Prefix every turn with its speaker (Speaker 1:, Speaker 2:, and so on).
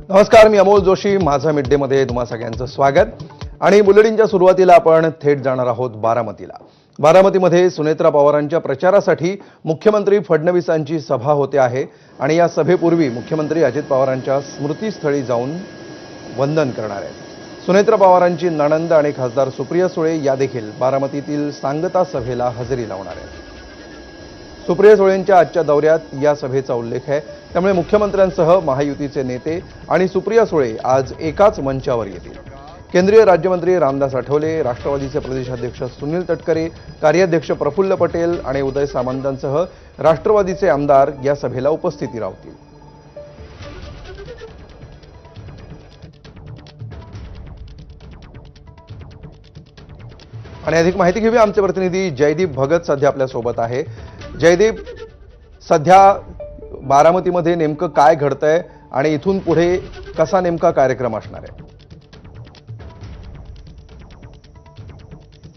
Speaker 1: नमस्कार, मी अमोल जोशी. माझा mid day मध्ये तुम्हा सगळ्यांचं स्वागत. आणि बुलेटिनच्या सुरुवातीला आपण थेट जाणार आहोत बारामतीला. बारामतीमध्ये सुनेत्रा पवारांच्या प्रचारासाठी मुख्यमंत्री फडणवीसांची सभा होते आहे आणि या सभेपूर्वी मुख्यमंत्री अजित पवारांच्या स्मृतीस्थळी जाऊन वंदन करणार आहेत. सुनेत्रा पवारांची नणंद आणि खासदार सुप्रिया सुळे या देखील बारामतीतील सांगता सभेला हजेरी लावणार आहेत. सुप्रिया सुळेंच्या आजच्या दौऱ्यात या सभेचा उल्लेख आहे, त्यामुळे मुख्यमंत्र्यांसह महायुतीचे नेते आणि सुप्रिया सुळे आज एकाच मंचावर येतील. केंद्रीय राज्यमंत्री रामदास आठवले, राष्ट्रवादीचे प्रदेशाध्यक्ष सुनील तटकरे, कार्याध्यक्ष प्रफुल्ल पटेल आणि उदय सामंतांसह राष्ट्रवादीचे आमदार या सभेला उपस्थिती राहतील. आणि अधिक माहिती घेऊया. आमचे प्रतिनिधी जयदीप भगत सध्या आपल्या सोबत आहे. जयदीप, सध्या बारामतीमध्ये नेमकं काय घडतंय आणि इथून पुढे कसा नेमका कार्यक्रम असणार आहे?